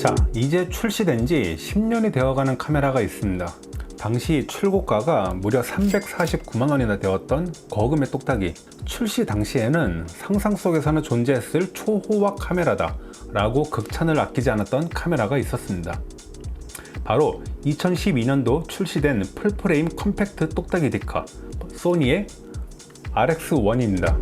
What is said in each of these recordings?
자, 이제 출시된 지 10년이 되어가는 카메라가 있습니다. 당시 출고가가 무려 349만 원이나 되었던 거금의 똑딱이. 출시 당시에는 상상 속에서는 존재했을 초호화 카메라다 라고 극찬을 아끼지 않았던 카메라가 있었습니다. 바로 2012년도 출시된 풀프레임 컴팩트 똑딱이 디카 소니의 RX1입니다.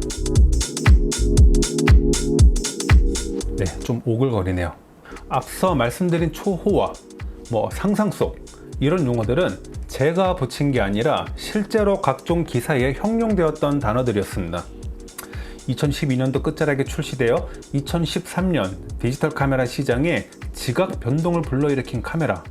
네, 좀 오글거리네요. 앞서 말씀드린 초호화, 상상 속 이런 용어들은 제가 붙인 게 아니라 실제로 각종 기사에 형용되었던 단어들이었습니다. 2012년도 끝자락에 출시되어 2013년 디지털 카메라 시장에 지각 변동을 불러일으킨 카메라,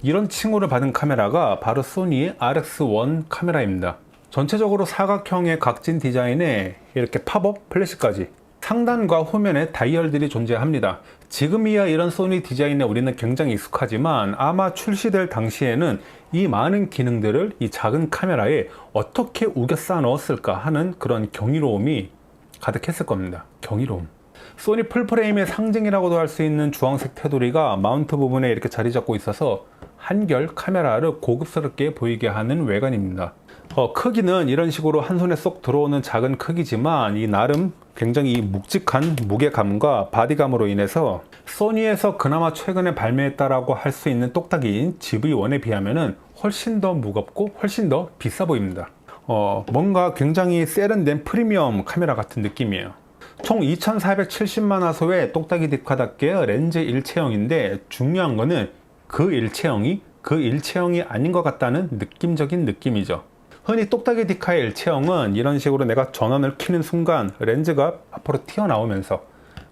이런 칭호를 받은 카메라가 바로 소니의 RX1 카메라입니다. 전체적으로 사각형의 각진 디자인에 이렇게 팝업 플래시까지, 상단과 후면에 다이얼들이 존재합니다. 지금이야 이런 소니 디자인에 우리는 굉장히 익숙하지만 아마 출시될 당시에는 이 많은 기능들을 이 작은 카메라에 어떻게 우겨 쌓아 넣었을까 하는 그런 경이로움이 가득했을 겁니다. 경이로움. 소니 풀프레임의 상징이라고도 할 수 있는 주황색 테두리가 마운트 부분에 이렇게 자리 잡고 있어서 한결 카메라를 고급스럽게 보이게 하는 외관입니다. 크기는 이런 식으로 한 손에 쏙 들어오는 작은 크기지만 이 나름 굉장히 묵직한 무게감과 바디감으로 인해서 소니에서 그나마 최근에 발매했다라고 할 수 있는 똑딱이인 GV1에 비하면 훨씬 더 무겁고 훨씬 더 비싸 보입니다. 뭔가 굉장히 세련된 프리미엄 카메라 같은 느낌이에요. 총 2470만 화소의 똑딱이 디카답게 렌즈 일체형인데 중요한 거는 그 일체형이 아닌 것 같다는 느낌적인 느낌이죠. 흔히 똑딱이 디카의 일체형은 이런 식으로 내가 전원을 켜는 순간 렌즈가 앞으로 튀어나오면서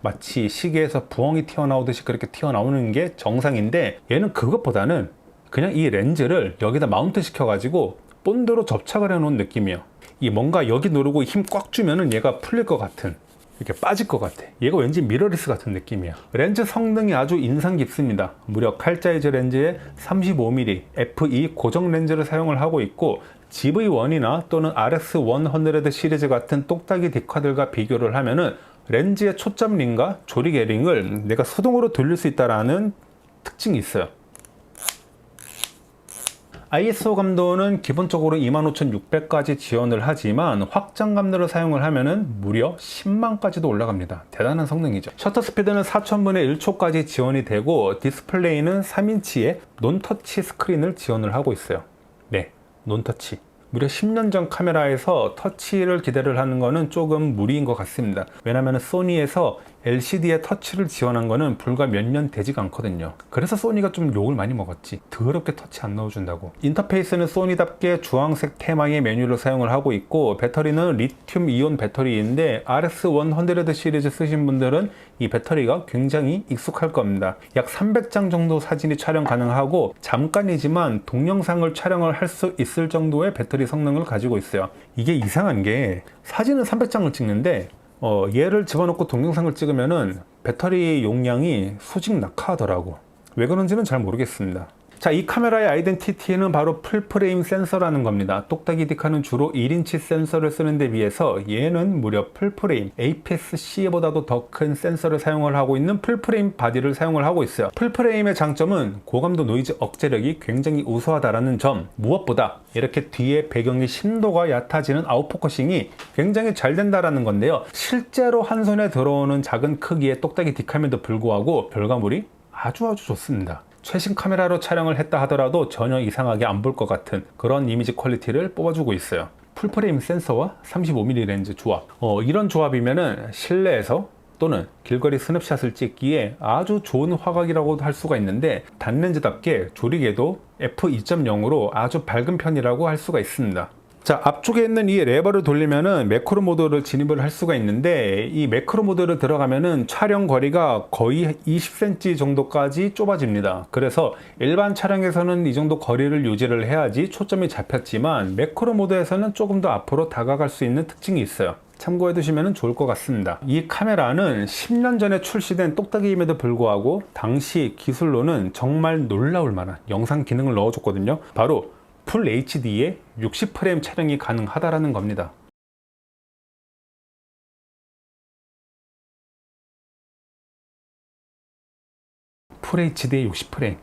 마치 시계에서 부엉이 튀어나오듯이 그렇게 튀어나오는 게 정상인데, 얘는 그것보다는 그냥 이 렌즈를 여기다 마운트 시켜가지고 본드로 접착을 해놓은 느낌이에요. 이 뭔가 여기 누르고 힘 꽉 주면은 얘가 풀릴 것 같은, 이렇게 빠질 것 같아. 얘가 왠지 미러리스 같은 느낌이야. 렌즈 성능이 아주 인상 깊습니다. 무려 칼자이즈 렌즈에 35mm f2 고정 렌즈를 사용을 하고 있고, GV1이나 또는 RX100 시리즈 같은 똑딱이 디카들과 비교를 하면은 렌즈의 초점 링과 조리개 링을 내가 수동으로 돌릴 수 있다는 특징이 있어요. ISO 감도는 기본적으로 25600까지 지원을 하지만 확장 감도를 사용을 하면은 무려 10만까지도 올라갑니다. 대단한 성능이죠. 셔터 스피드는 4000분의 1초까지 지원이 되고, 디스플레이는 3인치의 논터치 스크린을 지원을 하고 있어요. 네, 논터치. 무려 10년 전 카메라에서 터치를 기대를 하는 거는 조금 무리인 것 같습니다. 왜냐하면 소니에서 LCD에 터치를 지원한 거는 불과 몇 년 되지가 않거든요. 그래서 소니가 좀 욕을 많이 먹었지. 더럽게 터치 안 넣어준다고. 인터페이스는 소니답게 주황색 테마의 메뉴를 사용을 하고 있고, 배터리는 리튬 이온 배터리인데 RX100 시리즈 쓰신 분들은 이 배터리가 굉장히 익숙할 겁니다. 약 300장 정도 사진이 촬영 가능하고, 잠깐이지만 동영상을 촬영을 할 수 있을 정도의 배터리 성능을 가지고 있어요. 이게 이상한 게 사진은 300장을 찍는데 얘를 집어넣고 동영상을 찍으면은 배터리 용량이 수직 낙하하더라고. 왜 그런지는 잘 모르겠습니다. 자, 이 카메라의 아이덴티티는 바로 풀프레임 센서라는 겁니다. 똑딱이 디카는 주로 1인치 센서를 쓰는 데 비해서 얘는 무려 풀프레임 APS-C보다도 더 큰 센서를 사용을 하고 있는 풀프레임 바디를 사용을 하고 있어요. 풀프레임의 장점은 고감도 노이즈 억제력이 굉장히 우수하다라는 점, 무엇보다 이렇게 뒤에 배경의 심도가 얕아지는 아웃포커싱이 굉장히 잘 된다라는 건데요. 실제로 한 손에 들어오는 작은 크기의 똑딱이 디카임에도 불구하고 결과물이 아주 좋습니다. 최신 카메라로 촬영을 했다 하더라도 전혀 이상하게 안 볼 것 같은 그런 이미지 퀄리티를 뽑아주고 있어요. 풀프레임 센서와 35mm 렌즈 조합, 이런 조합이면은 실내에서 또는 길거리 스냅샷을 찍기에 아주 좋은 화각이라고도 할 수가 있는데, 단렌즈답게 조리개도 f2.0으로 아주 밝은 편이라고 할 수가 있습니다. 자, 앞쪽에 있는 이 레버를 돌리면은 매크로 모드를 진입을 할 수가 있는데, 이 매크로 모드를 들어가면은 촬영 거리가 거의 20cm 정도까지 좁아집니다. 그래서 일반 촬영에서는 이 정도 거리를 유지를 해야지 초점이 잡혔지만, 매크로 모드에서는 조금 더 앞으로 다가갈 수 있는 특징이 있어요. 참고해 두시면 좋을 것 같습니다. 이 카메라는 10년 전에 출시된 똑딱이임에도 불구하고 당시 기술로는 정말 놀라울 만한 영상 기능을 넣어줬거든요. 바로 풀 HD에 60프레임 촬영이 가능하다라는 겁니다. FHD에 60프레임.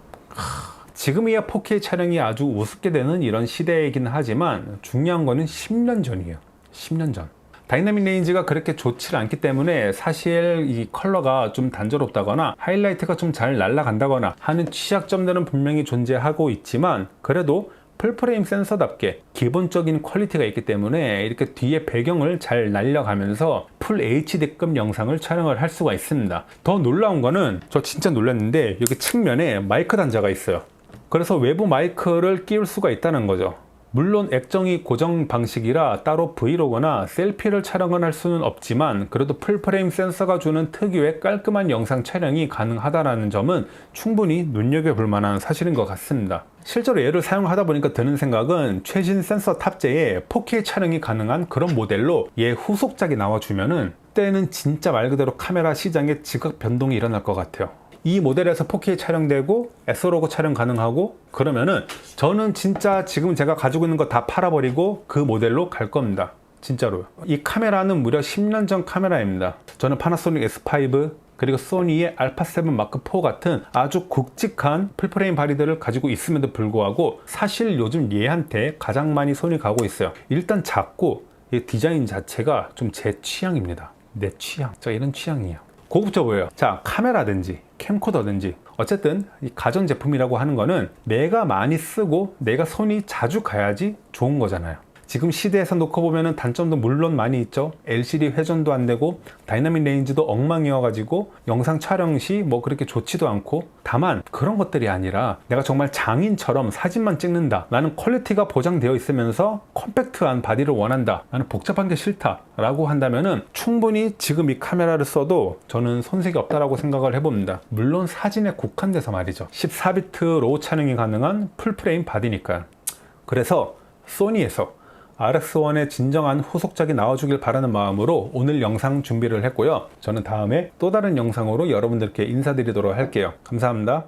지금이야 4K 촬영이 아주 우습게 되는 이런 시대이긴 하지만 중요한 거는 10년 전이에요. 10년 전. 다이나믹 레인지가 그렇게 좋지 않기 때문에 사실 이 컬러가 좀 단조롭다거나 하이라이트가 좀 잘 날아간다거나 하는 취약점들은 분명히 존재하고 있지만 그래도 풀프레임 센서답게 기본적인 퀄리티가 있기 때문에 이렇게 뒤에 배경을 잘 날려가면서 풀 HD급 영상을 촬영을 할 수가 있습니다. 더 놀라운 거는 저 진짜 놀랐는데 여기 측면에 마이크 단자가 있어요. 그래서 외부 마이크를 끼울 수가 있다는 거죠. 물론 액정이 고정 방식이라 따로 브이로그나 셀피를 촬영을 할 수는 없지만 그래도 풀프레임 센서가 주는 특유의 깔끔한 영상 촬영이 가능하다는 점은 충분히 눈여겨볼 만한 사실인 것 같습니다. 실제로 얘를 사용하다 보니까 드는 생각은 최신 센서 탑재에 4K 촬영이 가능한 그런 모델로 얘 후속작이 나와주면은 그때는 진짜 말 그대로 카메라 시장에 지각 변동이 일어날 것 같아요. 이 모델에서 4K 촬영되고 S로그 촬영 가능하고 그러면은 저는 진짜 지금 제가 가지고 있는 거 다 팔아버리고 그 모델로 갈 겁니다. 진짜로요. 이 카메라는 무려 10년 전 카메라입니다. 저는 파나소닉 S5 그리고 소니의 알파7 마크4 같은 아주 굵직한 풀프레임 바디들을 가지고 있음에도 불구하고 사실 요즘 얘한테 가장 많이 손이 가고 있어요. 일단 작고 이 디자인 자체가 좀 제 취향입니다. 내 취향. 저 이런 취향이에요. 고급져 보여요. 자, 카메라든지 캠코더든지 어쨌든 이 가전제품이라고 하는 거는 내가 많이 쓰고 내가 손이 자주 가야지 좋은 거잖아요. 지금 시대에서 놓고 보면은 단점도 물론 많이 있죠. LCD 회전도 안 되고 다이나믹 레인지도 엉망이어가지고 영상 촬영 시 뭐 그렇게 좋지도 않고 다만 그런 것들이 아니라 내가 정말 장인처럼 사진만 찍는다. 나는 퀄리티가 보장되어 있으면서 컴팩트한 바디를 원한다. 나는 복잡한 게 싫다. 라고 한다면은 충분히 지금 이 카메라를 써도 저는 손색이 없다라고 생각을 해봅니다. 물론 사진에 국한돼서 말이죠. 14비트 로우 촬영이 가능한 풀프레임 바디니까요. 그래서 소니에서 RX1의 진정한 후속작이 나와주길 바라는 마음으로 오늘 영상 준비를 했고요. 저는 다음에 또 다른 영상으로 여러분들께 인사드리도록 할게요. 감사합니다.